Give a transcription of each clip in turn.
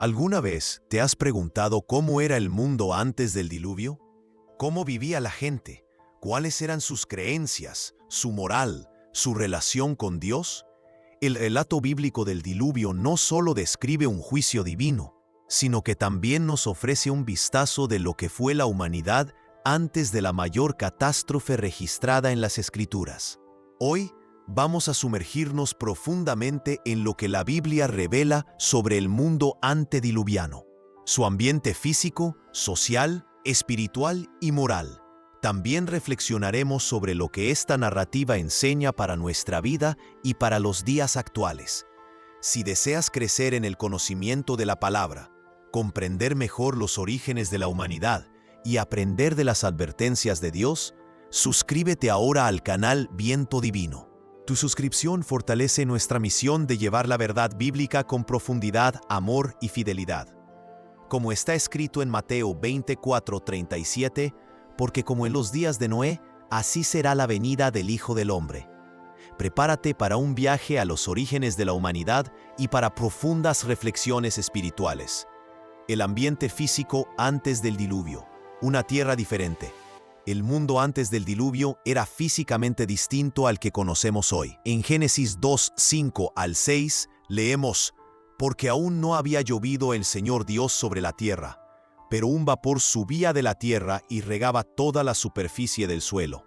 ¿Alguna vez te has preguntado cómo era el mundo antes del diluvio? ¿Cómo vivía la gente? ¿Cuáles eran sus creencias, su moral, su relación con Dios? El relato bíblico del diluvio no solo describe un juicio divino, sino que también nos ofrece un vistazo de lo que fue la humanidad antes de la mayor catástrofe registrada en las Escrituras. Hoy vamos a sumergirnos profundamente en lo que la Biblia revela sobre el mundo antediluviano, su ambiente físico, social, espiritual y moral. También reflexionaremos sobre lo que esta narrativa enseña para nuestra vida y para los días actuales. Si deseas crecer en el conocimiento de la palabra, comprender mejor los orígenes de la humanidad y aprender de las advertencias de Dios, suscríbete ahora al canal Viento Divino. Tu suscripción fortalece nuestra misión de llevar la verdad bíblica con profundidad, amor y fidelidad. Como está escrito en Mateo 24:37, porque como en los días de Noé, así será la venida del Hijo del Hombre. Prepárate para un viaje a los orígenes de la humanidad y para profundas reflexiones espirituales. El ambiente físico antes del diluvio, una tierra diferente. El mundo antes del diluvio era físicamente distinto al que conocemos hoy. En Génesis 2:5 al 6 leemos: porque aún no había llovido el Señor Dios sobre la tierra, pero un vapor subía de la tierra y regaba toda la superficie del suelo.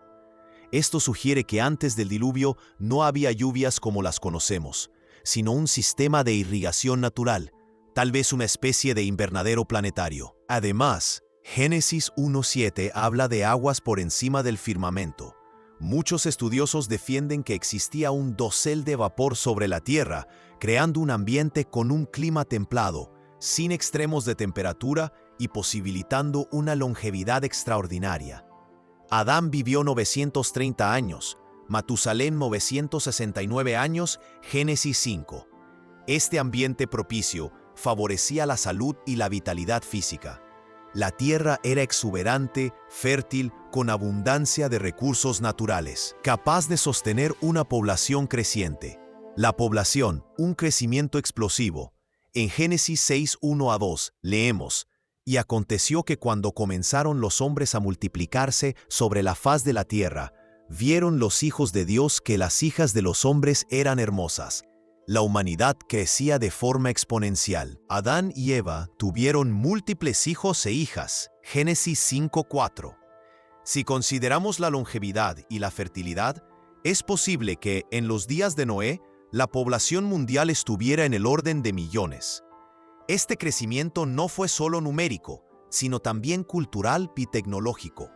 Esto sugiere que antes del diluvio no había lluvias como las conocemos, sino un sistema de irrigación natural, tal vez una especie de invernadero planetario. Además, Génesis 1:7 habla de aguas por encima del firmamento. Muchos estudiosos defienden que existía un dosel de vapor sobre la tierra, creando un ambiente con un clima templado, sin extremos de temperatura y posibilitando una longevidad extraordinaria. Adán vivió 930 años, Matusalén 969 años, Génesis 5. Este ambiente propicio favorecía la salud y la vitalidad física. La tierra era exuberante, fértil, con abundancia de recursos naturales, capaz de sostener una población creciente. La población, un crecimiento explosivo. En Génesis 6:1-2 leemos: y aconteció que cuando comenzaron los hombres a multiplicarse sobre la faz de la tierra, vieron los hijos de Dios que las hijas de los hombres eran hermosas. La humanidad crecía de forma exponencial. Adán y Eva tuvieron múltiples hijos e hijas. Génesis 5:4. Si consideramos la longevidad y la fertilidad, es posible que, en los días de Noé, la población mundial estuviera en el orden de millones. Este crecimiento no fue solo numérico, sino también cultural y tecnológico.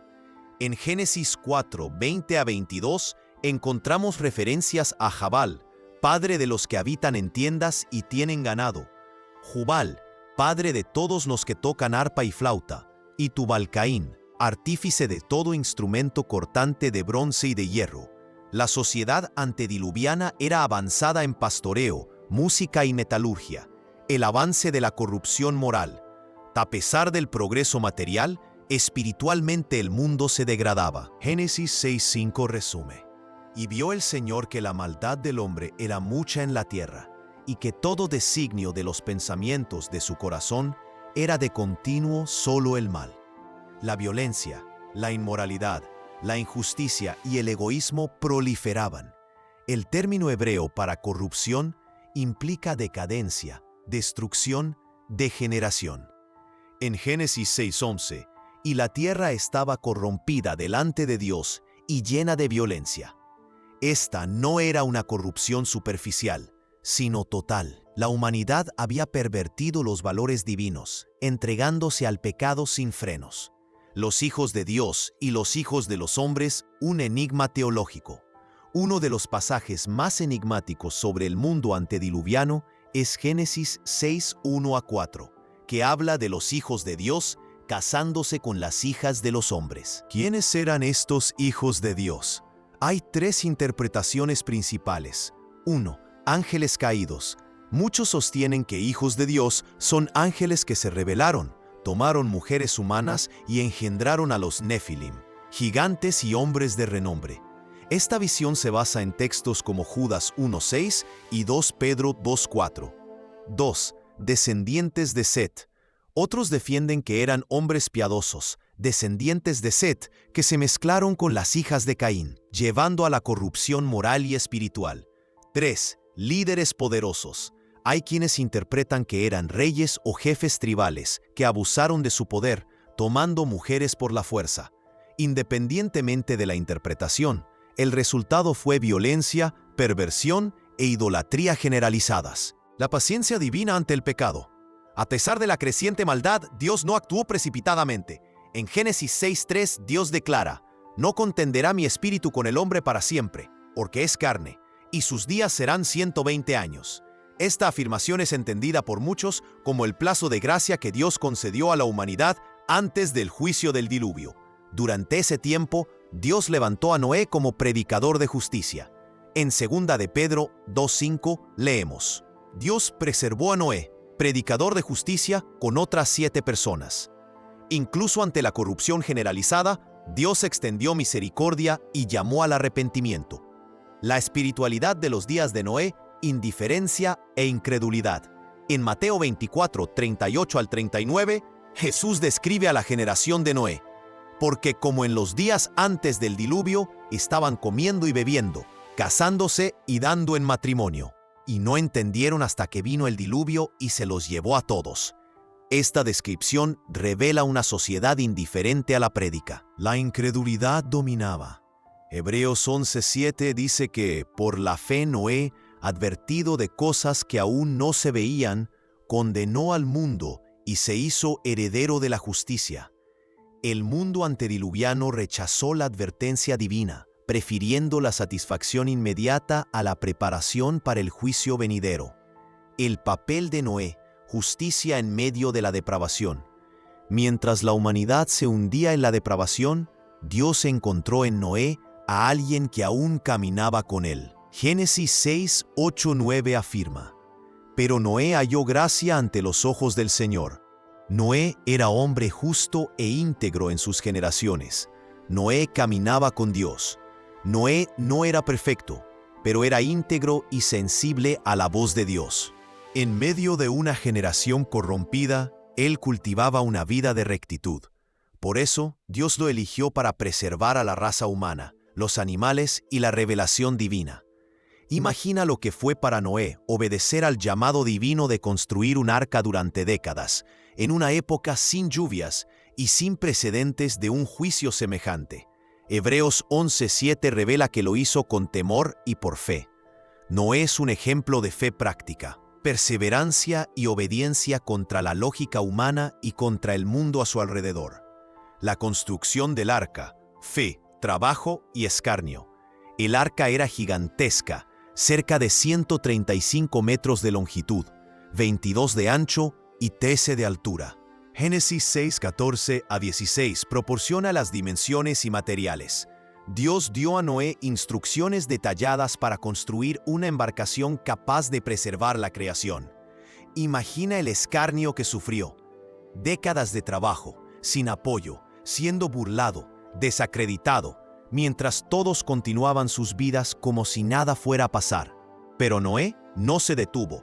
En Génesis 4:20-22 encontramos referencias a Jabal, padre de los que habitan en tiendas y tienen ganado; Jubal, padre de todos los que tocan arpa y flauta; y Tubal-Caín, artífice de todo instrumento cortante de bronce y de hierro. La sociedad antediluviana era avanzada en pastoreo, música y metalurgia. El avance de la corrupción moral. A pesar del progreso material, espiritualmente el mundo se degradaba. Génesis 6:5 resume: y vio el Señor que la maldad del hombre era mucha en la tierra, y que todo designio de los pensamientos de su corazón era de continuo solo el mal. La violencia, la inmoralidad, la injusticia y el egoísmo proliferaban. El término hebreo para corrupción implica decadencia, destrucción, degeneración. En Génesis 6:11, y la tierra estaba corrompida delante de Dios y llena de violencia. Esta no era una corrupción superficial, sino total. La humanidad había pervertido los valores divinos, entregándose al pecado sin frenos. Los hijos de Dios y los hijos de los hombres, un enigma teológico. Uno de los pasajes más enigmáticos sobre el mundo antediluviano es Génesis 6:1-4, que habla de los hijos de Dios casándose con las hijas de los hombres. ¿Quiénes eran estos hijos de Dios? Hay tres interpretaciones principales. 1. Ángeles caídos. Muchos sostienen que hijos de Dios son ángeles que se rebelaron, tomaron mujeres humanas y engendraron a los Nefilim, gigantes y hombres de renombre. Esta visión se basa en textos como Judas 1:6 y 2 Pedro 2:4. 2. descendientes de Set. Otros defienden que eran hombres piadosos, descendientes de Set, que se mezclaron con las hijas de Caín, llevando a la corrupción moral y espiritual. 3. Líderes poderosos. Hay quienes interpretan que eran reyes o jefes tribales que abusaron de su poder, tomando mujeres por la fuerza. Independientemente de la interpretación, el resultado fue violencia, perversión e idolatría generalizadas. La paciencia divina ante el pecado. A pesar de la creciente maldad, Dios no actuó precipitadamente. En Génesis 6:3, Dios declara: «No contenderá mi espíritu con el hombre para siempre, porque es carne, y sus días serán 120 años». Esta afirmación es entendida por muchos como el plazo de gracia que Dios concedió a la humanidad antes del juicio del diluvio. Durante ese tiempo, Dios levantó a Noé como predicador de justicia. En 2 de Pedro 2:5 leemos: Dios preservó a Noé, predicador de justicia, con otras 7 personas. Incluso ante la corrupción generalizada, Dios extendió misericordia y llamó al arrepentimiento. La espiritualidad de los días de Noé, indiferencia e incredulidad. En Mateo 24, 38 al 39, Jesús describe a la generación de Noé: porque como en los días antes del diluvio, estaban comiendo y bebiendo, casándose y dando en matrimonio, y no entendieron hasta que vino el diluvio y se los llevó a todos. Esta descripción revela una sociedad indiferente a la prédica. La incredulidad dominaba. Hebreos 11:7 dice que, por la fe Noé, advertido de cosas que aún no se veían, condenó al mundo y se hizo heredero de la justicia. El mundo antediluviano rechazó la advertencia divina, prefiriendo la satisfacción inmediata a la preparación para el juicio venidero. El papel de Noé: justicia en medio de la depravación. Mientras la humanidad se hundía en la depravación, Dios encontró en Noé a alguien que aún caminaba con él. Génesis 6, 8, 9 afirma: pero Noé halló gracia ante los ojos del Señor. Noé era hombre justo e íntegro en sus generaciones. Noé caminaba con Dios. Noé no era perfecto, pero era íntegro y sensible a la voz de Dios. En medio de una generación corrompida, él cultivaba una vida de rectitud. Por eso, Dios lo eligió para preservar a la raza humana, los animales y la revelación divina. Imagina lo que fue para Noé obedecer al llamado divino de construir un arca durante décadas, en una época sin lluvias y sin precedentes de un juicio semejante. Hebreos 11:7 revela que lo hizo con temor y por fe. Noé es un ejemplo de fe práctica, perseverancia y obediencia contra la lógica humana y contra el mundo a su alrededor. La construcción del arca: fe, trabajo y escarnio. El arca era gigantesca, cerca de 135 metros de longitud, 22 de ancho y 13 de altura. Génesis 6, 14 a 16 proporciona las dimensiones y materiales. Dios dio a Noé instrucciones detalladas para construir una embarcación capaz de preservar la creación. Imagina el escarnio que sufrió. Décadas de trabajo, sin apoyo, siendo burlado, desacreditado, mientras todos continuaban sus vidas como si nada fuera a pasar. Pero Noé no se detuvo.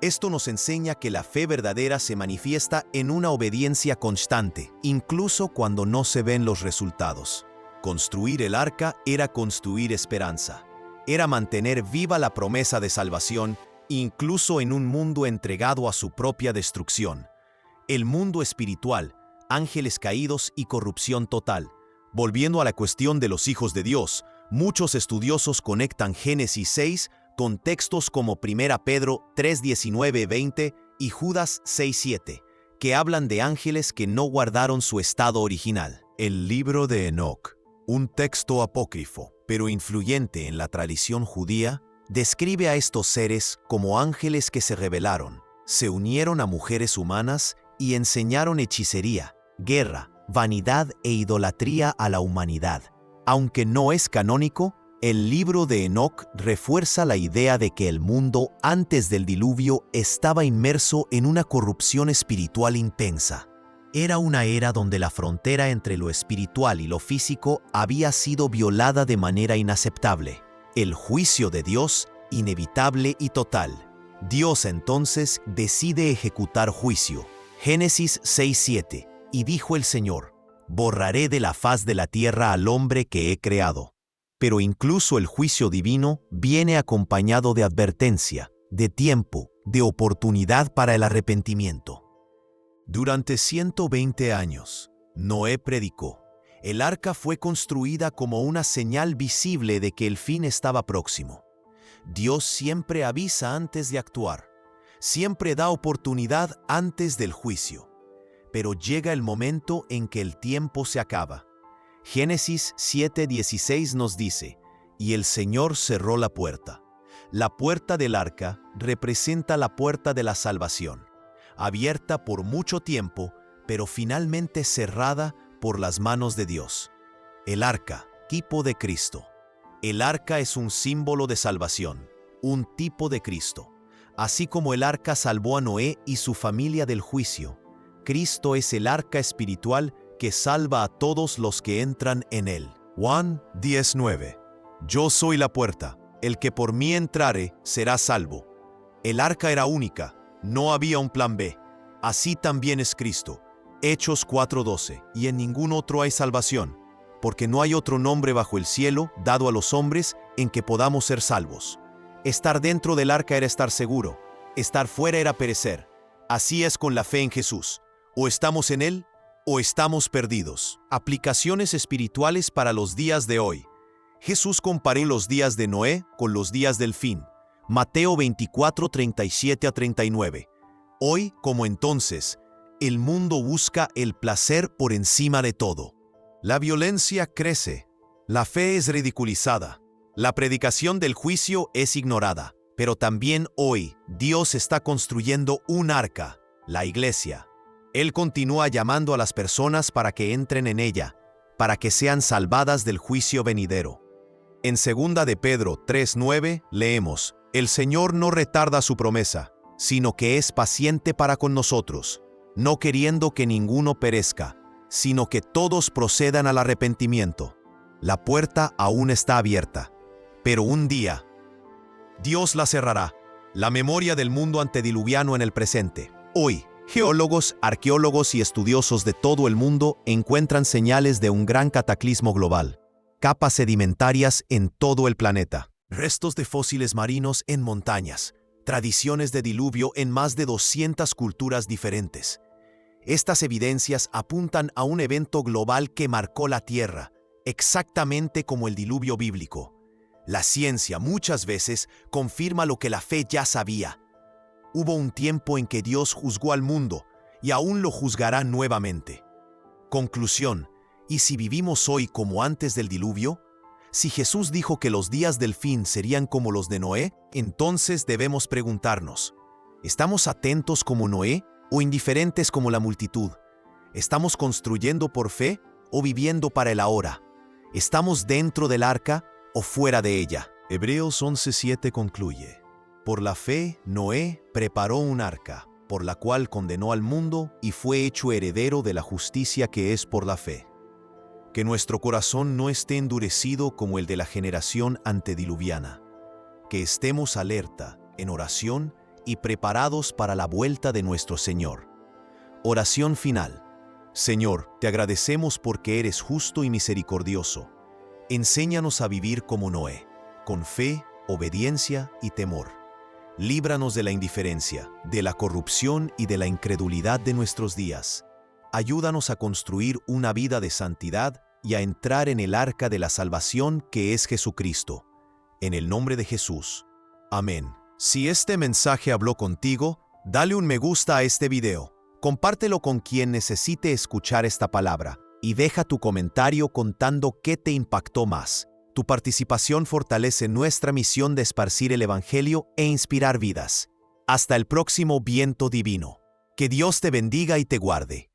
Esto nos enseña que la fe verdadera se manifiesta en una obediencia constante, incluso cuando no se ven los resultados. Construir el arca era construir esperanza. Era mantener viva la promesa de salvación, incluso en un mundo entregado a su propia destrucción. El mundo espiritual, ángeles caídos y corrupción total. Volviendo a la cuestión de los hijos de Dios, muchos estudiosos conectan Génesis 6 con textos como 1 Pedro 3:19-20 y Judas 6:7, que hablan de ángeles que no guardaron su estado original. El libro de Enoc, un texto apócrifo, pero influyente en la tradición judía, describe a estos seres como ángeles que se rebelaron, se unieron a mujeres humanas y enseñaron hechicería, guerra, vanidad e idolatría a la humanidad. Aunque no es canónico, el libro de Enoc refuerza la idea de que el mundo antes del diluvio estaba inmerso en una corrupción espiritual intensa. Era una era donde la frontera entre lo espiritual y lo físico había sido violada de manera inaceptable. El juicio de Dios, inevitable y total. Dios entonces decide ejecutar juicio. Génesis 6:7. Y dijo el Señor: borraré de la faz de la tierra al hombre que he creado. Pero incluso el juicio divino viene acompañado de advertencia, de tiempo, de oportunidad para el arrepentimiento. Durante 120 años, Noé predicó. El arca fue construida como una señal visible de que el fin estaba próximo. Dios siempre avisa antes de actuar, siempre da oportunidad antes del juicio. Pero llega el momento en que el tiempo se acaba. Génesis 7:16 nos dice: y el Señor cerró la puerta. La puerta del arca representa la puerta de la salvación, abierta por mucho tiempo, pero finalmente cerrada por las manos de Dios. El arca, tipo de Cristo. El arca es un símbolo de salvación, un tipo de Cristo. Así como el arca salvó a Noé y su familia del juicio, Cristo es el arca espiritual que salva a todos los que entran en él. Juan 10:9. Yo soy la puerta, el que por mí entrare será salvo. El arca era única, no había un plan B. Así también es Cristo. Hechos 4:12. Y en ningún otro hay salvación, porque no hay otro nombre bajo el cielo dado a los hombres en que podamos ser salvos. Estar dentro del arca era estar seguro, estar fuera era perecer. Así es con la fe en Jesús. O estamos en Él, o estamos perdidos. Aplicaciones espirituales para los días de hoy. Jesús comparó los días de Noé con los días del fin. Mateo 24:37-39. Hoy, como entonces, el mundo busca el placer por encima de todo. La violencia crece, la fe es ridiculizada, la predicación del juicio es ignorada. Pero también hoy, Dios está construyendo un arca, la iglesia. Él continúa llamando a las personas para que entren en ella, para que sean salvadas del juicio venidero. En 2 de Pedro 3:9 leemos: el Señor no retarda su promesa, sino que es paciente para con nosotros, no queriendo que ninguno perezca, sino que todos procedan al arrepentimiento. La puerta aún está abierta, pero un día Dios la cerrará. La memoria del mundo antediluviano en el presente. Hoy, geólogos, arqueólogos y estudiosos de todo el mundo encuentran señales de un gran cataclismo global. Capas sedimentarias en todo el planeta, restos de fósiles marinos en montañas, tradiciones de diluvio en más de 200 culturas diferentes. Estas evidencias apuntan a un evento global que marcó la Tierra, exactamente como el diluvio bíblico. La ciencia muchas veces confirma lo que la fe ya sabía. Hubo un tiempo en que Dios juzgó al mundo y aún lo juzgará nuevamente. Conclusión: ¿y si vivimos hoy como antes del diluvio? Si Jesús dijo que los días del fin serían como los de Noé, entonces debemos preguntarnos: ¿estamos atentos como Noé o indiferentes como la multitud? ¿Estamos construyendo por fe o viviendo para el ahora? ¿Estamos dentro del arca o fuera de ella? Hebreos 11:7 concluye: por la fe, Noé preparó un arca, por la cual condenó al mundo y fue hecho heredero de la justicia que es por la fe. Que nuestro corazón no esté endurecido como el de la generación antediluviana. Que estemos alerta, en oración y preparados para la vuelta de nuestro Señor. Oración final. Señor, te agradecemos porque eres justo y misericordioso. Enséñanos a vivir como Noé, con fe, obediencia y temor. Líbranos de la indiferencia, de la corrupción y de la incredulidad de nuestros días. Ayúdanos a construir una vida de santidad y a entrar en el arca de la salvación que es Jesucristo. En el nombre de Jesús. Amén. Si este mensaje habló contigo, dale un me gusta a este video, compártelo con quien necesite escuchar esta palabra y deja tu comentario contando qué te impactó más. Tu participación fortalece nuestra misión de esparcir el Evangelio e inspirar vidas. Hasta el próximo viento divino. Que Dios te bendiga y te guarde.